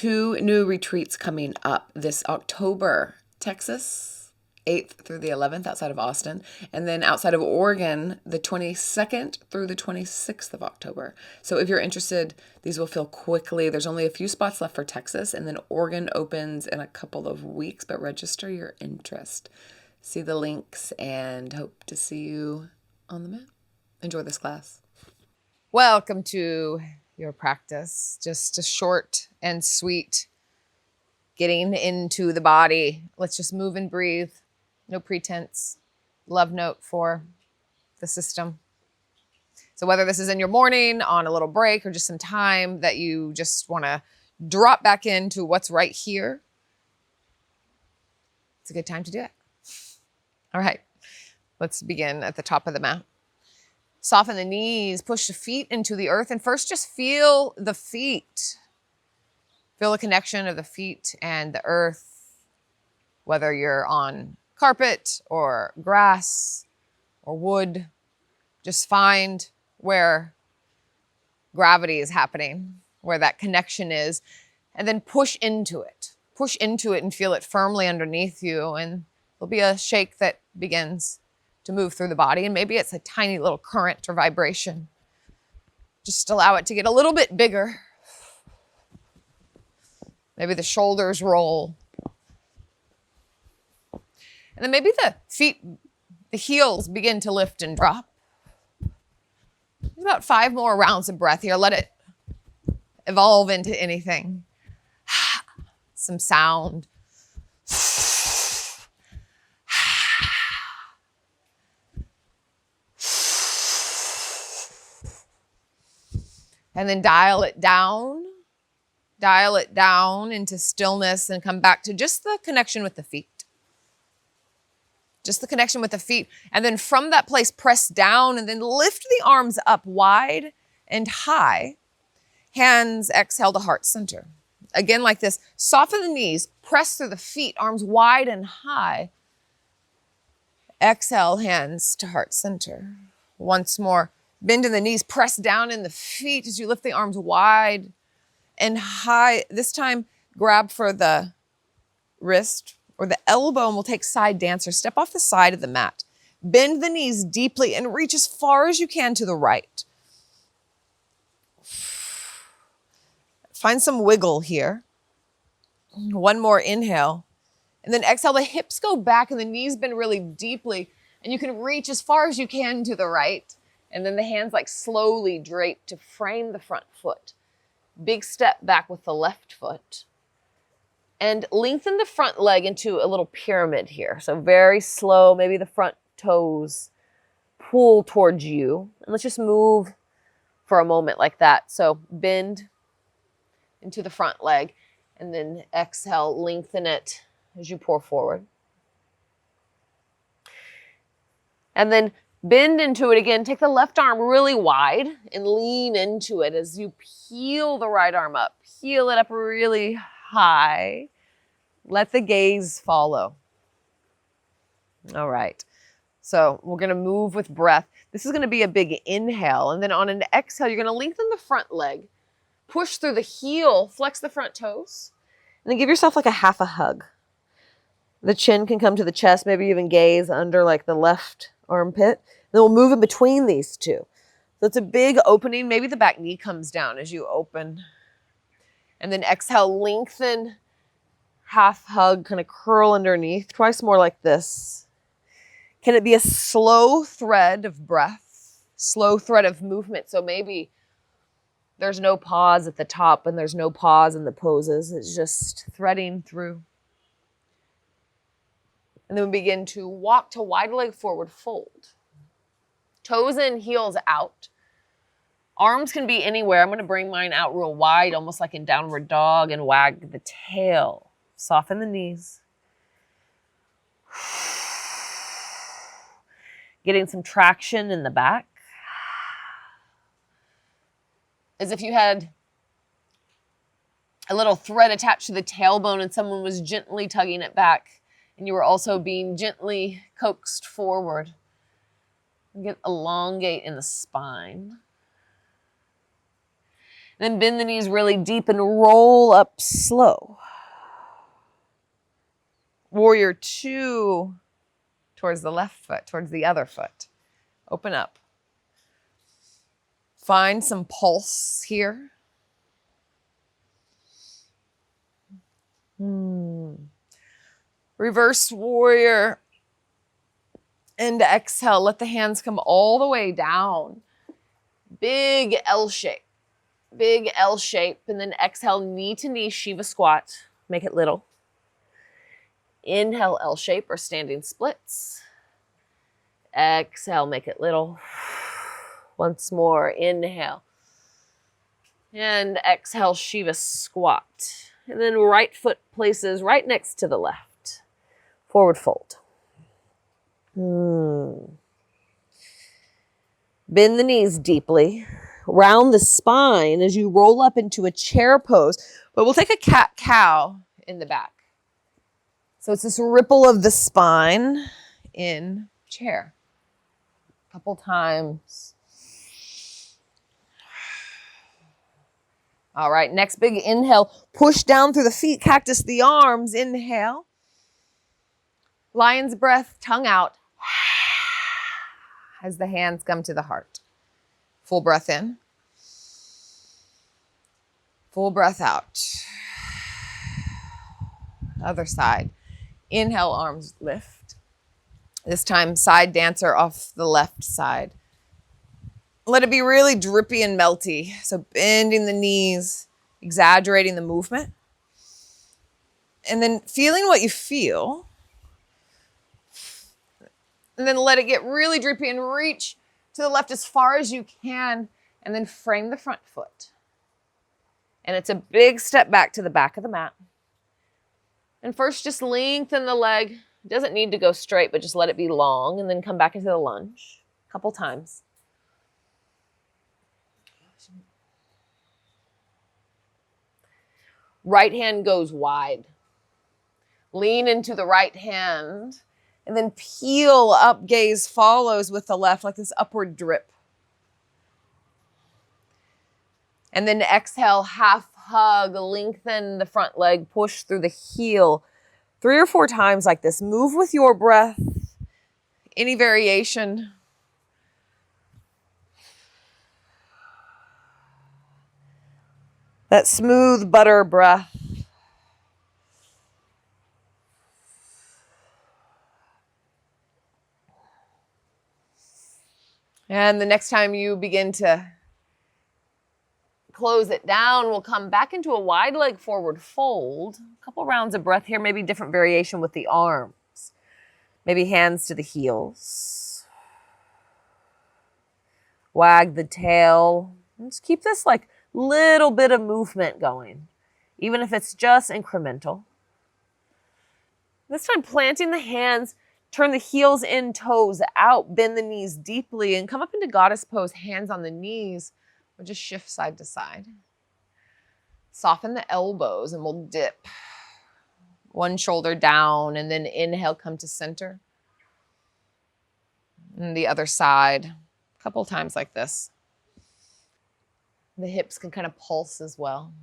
2 new retreats coming up this October. Texas, 8th through the 11th outside of Austin. And then outside of Oregon, the 22nd through the 26th of October. So if you're interested, these will fill quickly. There's only a few spots left for Texas. And then Oregon opens in a couple of weeks. But register your interest. See the links and hope to see you on the mat. Enjoy this class. Welcome to your practice. Just a short and sweet getting into the body. Let's just move and breathe. No pretense. Love note for the system. So whether this is in your morning, on a little break, or just some time that you just want to drop back into what's right here, it's a good time to do it. All right, let's begin at the top of the mat. Soften the knees, push the feet into the earth, and first just feel the feet. Feel the connection of the feet and the earth, whether you're on carpet or grass or wood. Just find where gravity is happening, where that connection is, and then push into it. Push into it and feel it firmly underneath you, and there'll be a shake that begins to move through the body, and maybe it's a tiny little current or vibration. Just allow it to get a little bit bigger. Maybe the shoulders roll. And then maybe the feet, the heels begin to lift and drop. There's about 5 more rounds of breath here. Let it evolve into anything. Some sound. And then dial it down into stillness and come back to just the connection with the feet. Just the connection with the feet. And then from that place, press down and then lift the arms up wide and high. Hands exhale to heart center. Again, like this, soften the knees, press through the feet, arms wide and high. Exhale, hands to heart center. Once more. Bend in the knees, press down in the feet as you lift the arms wide and high. This time, grab for the wrist or the elbow and we'll take side dancer. Step off the side of the mat. Bend the knees deeply and reach as far as you can to the right. Find some wiggle here. One more inhale. And then exhale, the hips go back and the knees bend really deeply. And you can reach as far as you can to the right. And then the hands like slowly drape to frame the front foot. Big step back with the left foot. And lengthen the front leg into a little pyramid here. So very slow, maybe the front toes pull towards you. And let's just move for a moment like that. So bend into the front leg and then exhale, lengthen it as you pour forward. And then bend into it again. Take the left arm really wide and lean into it as you peel the right arm up. Peel it up really high. Let the gaze follow. All right. So we're going to move with breath. This is going to be a big inhale. And then on an exhale, you're going to lengthen the front leg. Push through the heel. Flex the front toes. And then give yourself like a half a hug. The chin can come to the chest. Maybe even gaze under like the left armpit. Then we'll move in between these two. So it's a big opening. Maybe the back knee comes down as you open. And then exhale, lengthen, half hug, kind of curl underneath. Twice more like this. Can it be a slow thread of breath? Slow thread of movement. So maybe there's no pause at the top and there's no pause in the poses. It's just threading through. And then we begin to walk to wide leg forward fold. Toes in, heels out. Arms can be anywhere. I'm going to bring mine out real wide, almost like in downward dog, and wag the tail. Soften the knees. Getting some traction in the back. As if you had a little thread attached to the tailbone and someone was gently tugging it back, and you were also being gently coaxed forward. Get elongate in the spine. Then bend the knees really deep and roll up slow. Warrior 2 towards the left foot, towards the other foot. Open up. Find some pulse here. Reverse warrior. And exhale, let the hands come all the way down. Big L shape. Big L shape. And then exhale, knee to knee, Shiva squat. Make it little. Inhale, L shape or standing splits. Exhale, make it little. Once more, inhale. And exhale, Shiva squat. And then right foot places right next to the left. Forward fold. Bend the knees deeply. Round the spine as you roll up into a chair pose. But we'll take a cat-cow in the back. So it's this ripple of the spine in chair. A couple times. All right, next big inhale. Push down through the feet, cactus the arms. Inhale. Lion's breath, tongue out. As the hands come to the heart. Full breath in. Full breath out. Other side. Inhale, arms lift. This time, side dancer off the left side. Let it be really drippy and melty. So bending the knees, exaggerating the movement. And then feeling what you feel. And then let it get really drippy and reach to the left as far as you can. And then frame the front foot. And it's a big step back to the back of the mat. And first just lengthen the leg. It doesn't need to go straight, but just let it be long. And then come back into the lunge a couple times. Right hand goes wide. Lean into the right hand. And then peel up, gaze follows with the left, like this upward drip. And then exhale, half hug, lengthen the front leg, push through the heel. 3 or 4 times like this. Move with your breath. Any variation. That smooth butter breath. And the next time you begin to close it down, we'll come back into a wide leg forward fold. A couple rounds of breath here, maybe different variation with the arms. Maybe hands to the heels. Wag the tail. And just keep this like little bit of movement going, even if it's just incremental. This time planting the hands, turn the heels in, toes out, bend the knees deeply, and come up into goddess pose, hands on the knees, or just shift side to side. Soften the elbows and we'll dip. One shoulder down and then inhale, come to center. And the other side, a couple times like this. The hips can kind of pulse as well.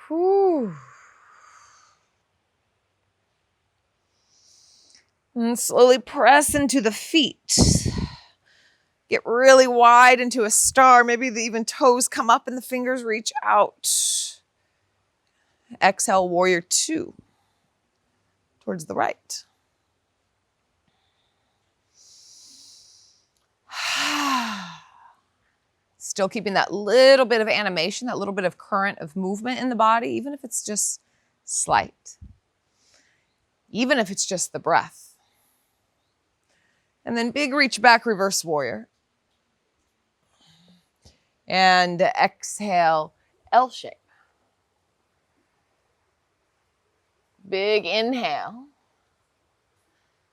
Whew. And slowly press into the feet. Get really wide into a star. Maybe the even toes come up and the fingers reach out. Exhale, warrior 2. Towards the right. Still keeping that little bit of animation, that little bit of current of movement in the body, even if it's just slight. Even if it's just the breath. And then big reach back, reverse warrior. And exhale, L shape. Big inhale.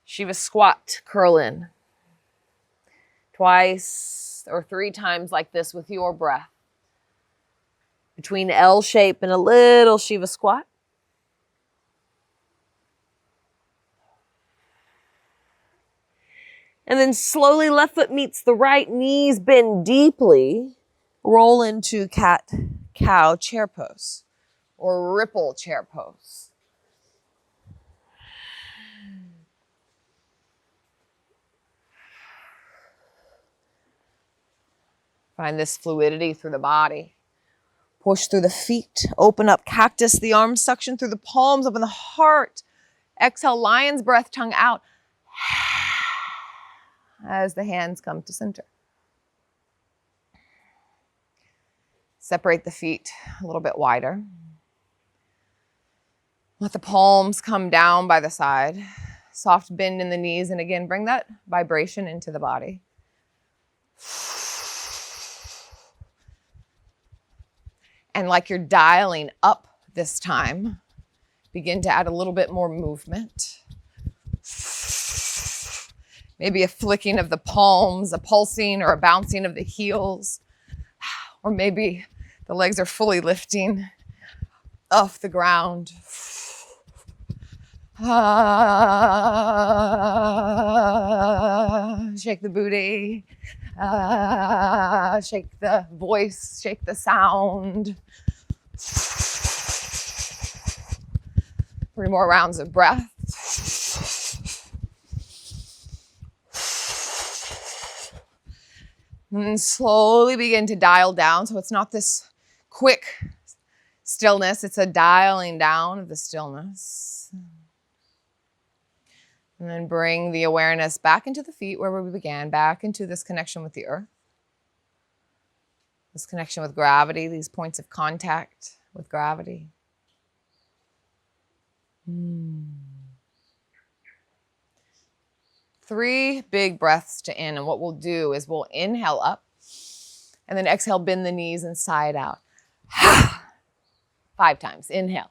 Shiva squat, curl in. Twice or 3 times like this with your breath. Between L shape and a little Shiva squat. And then slowly left foot meets the right, knees bend deeply. Roll into cat-cow chair pose or ripple chair pose. Find this fluidity through the body. Push through the feet. Open up cactus, the arms suction through the palms, open the heart. Exhale, lion's breath, tongue out. As the hands come to center. Separate the feet a little bit wider. Let the palms come down by the side. Soft bend in the knees, and again, bring that vibration into the body. And like you're dialing up this time, begin to add a little bit more movement. Maybe a flicking of the palms, a pulsing or a bouncing of the heels. Or maybe the legs are fully lifting off the ground. Shake the booty. Shake the voice, shake the sound. 3 more rounds of breath. And then slowly begin to dial down. So it's not this quick stillness, it's a dialing down of the stillness. And then bring the awareness back into the feet where we began, back into this connection with the earth. This connection with gravity, these points of contact with gravity. 3 big breaths to in. And what we'll do is we'll inhale up and then exhale, bend the knees and sigh it out. 5 times. Inhale.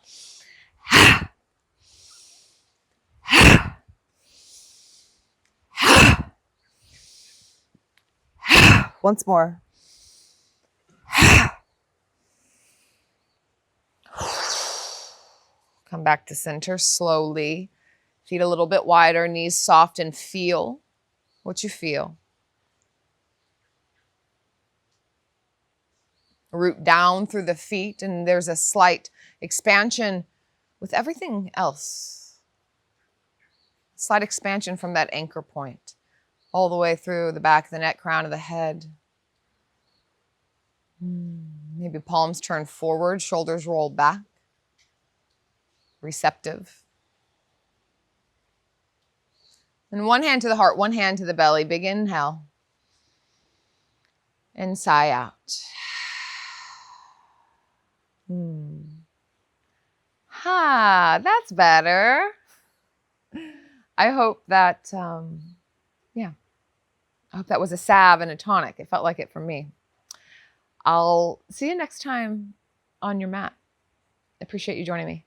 Once more. Come back to center slowly. Feet a little bit wider, knees soft, and feel what you feel. Root down through the feet, and there's a slight expansion with everything else. Slight expansion from that anchor point, all the way through the back of the neck, crown of the head. Maybe palms turn forward, shoulders roll back. Receptive. And 1 hand to the heart, 1 hand to the belly. Big inhale. And sigh out. That's better. I hope that, I hope that was a salve and a tonic. It felt like it for me. I'll see you next time on your mat. I appreciate you joining me.